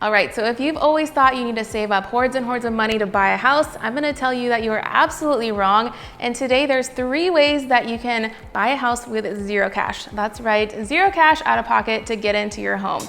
All right, so if you've always thought you need to save up hordes and hordes of money to buy a house, I'm gonna tell you that you are absolutely wrong. And today there's 3 ways that you can buy a house with zero cash. That's right, zero cash out of pocket to get into your home.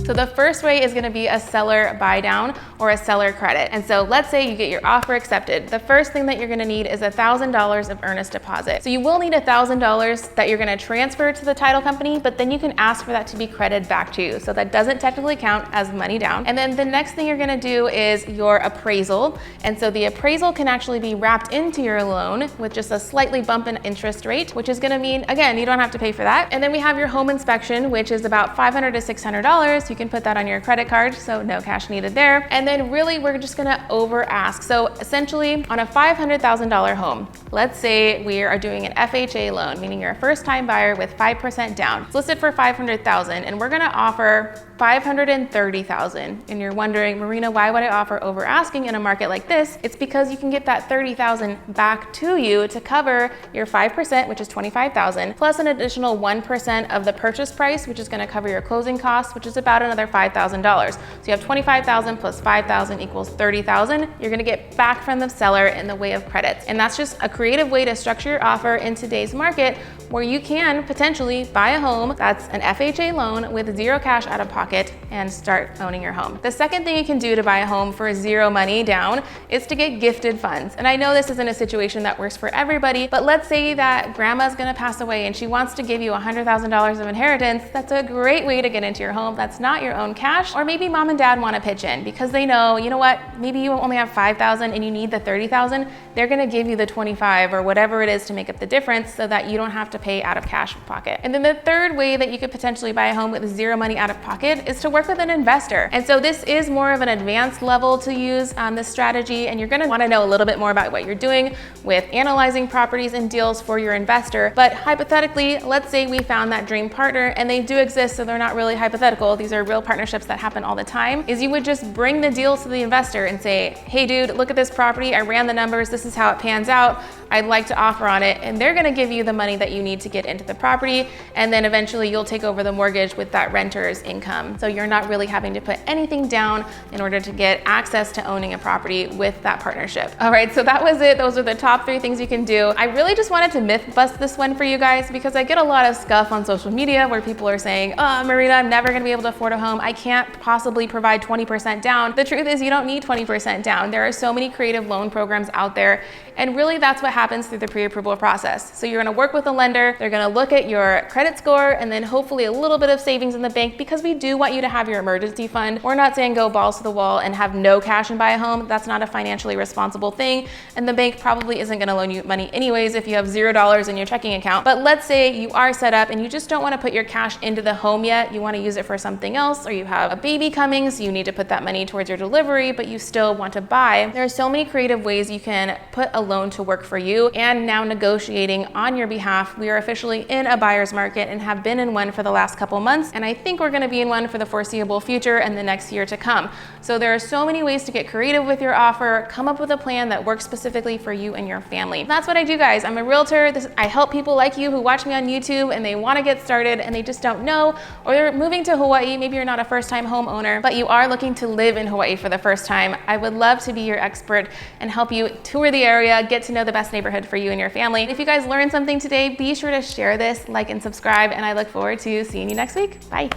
So the first way is gonna be a seller buy down or a seller credit. And so let's say you get your offer accepted. The first thing that you're gonna need is $1,000 of earnest deposit. So you will need $1,000 that you're gonna transfer to the title company, but then you can ask for that to be credited back to you. So that doesn't technically count as money down. And then the next thing you're gonna do is your appraisal. And so the appraisal can actually be wrapped into your loan with just a slightly bump in interest rate, which is gonna mean, again, you don't have to pay for that. And then we have your home inspection, which is about $500 to $600. You can put that on your credit card, so no cash needed there. And then really we're just gonna over ask. So essentially on a $500,000 home, let's say we are doing an FHA loan, meaning you're a first time buyer with 5% down. It's listed for $500,000 and we're gonna offer $530,000. And you're wondering, Marina, why would I offer over asking in a market like this? It's because you can get that $30,000 back to you to cover your 5%, which is $25,000, plus an additional 1% of the purchase price, which is gonna cover your closing costs, which is about another $5,000. So you have $25,000 plus $5,000 equals $30,000. You're gonna get back from the seller in the way of credits. And that's just a creative way to structure your offer in today's market where you can potentially buy a home that's an FHA loan with zero cash out of pocket and start owning your home. The second thing you can do to buy a home for zero money down is to get gifted funds. And I know this isn't a situation that works for everybody, but let's say that grandma's gonna pass away and she wants to give you $100,000 of inheritance. That's a great way to get into your home. That's not your own cash. Or maybe mom and dad wanna pitch in because they know, you know what, maybe you only have $5,000 and you need the $30,000. They're gonna give you the $25,000 or whatever it is to make up the difference so that you don't have to pay out of cash pocket. And then the third way that you could potentially buy a home with zero money out of pocket is to work with an investor. And so this is more of an advanced level to use this strategy, and you're gonna wanna know a little bit more about what you're doing with analyzing properties and deals for your investor. But hypothetically, let's say we found that dream partner, and they do exist, so they're not really hypothetical. These are real partnerships that happen all the time, is you would just bring the deal to the investor and say, hey dude, look at this property. I ran the numbers. This is how it pans out. I'd like to offer on it. And they're gonna give you the money that you need to get into the property. And then eventually you'll take over the mortgage with that renter's income. So you're not really having to put anything down in order to get access to owning a property with that partnership. All right, so that was it. Those are the top 3 things you can do. I really just wanted to myth bust this one for you guys because I get a lot of scuff on social media where people are saying, oh, Marina, I'm never gonna be able to afford a home. I can't possibly provide 20% down. The truth is you don't need 20% down. There are so many creative loan programs out there. And really that's what happens through the pre-approval process. So you're gonna work with a lender, they're gonna look at your credit score and then hopefully a little bit of savings in the bank because we do want you to have your emergency fund. We're not saying go balls to the wall and have no cash and buy a home. That's not a financially responsible thing. And the bank probably isn't gonna loan you money anyways if you have $0 in your checking account. But let's say you are set up and you just don't wanna put your cash into the home yet. You wanna use it for something else, or you have a baby coming, so you need to put that money towards your delivery, but you still want to buy. There are so many creative ways you can put a loan to work for you and now negotiating on your behalf. We are officially in a buyer's market and have been in one for the last couple months. And I think we're gonna be in one for the foreseeable future and the next year to come. So there are so many ways to get creative with your offer, come up with a plan that works specifically for you and your family. That's what I do, guys. I'm a realtor. I help people like you who watch me on YouTube and they wanna get started and they just don't know, or they're moving to Hawaii. Maybe you're not a first-time homeowner, but you are looking to live in Hawaii for the first time. I would love to be your expert and help you tour the area, get to know the best neighborhood for you and your family. If you guys learned something today, be sure to share this, like and subscribe, and I look forward to seeing you next week. Bye.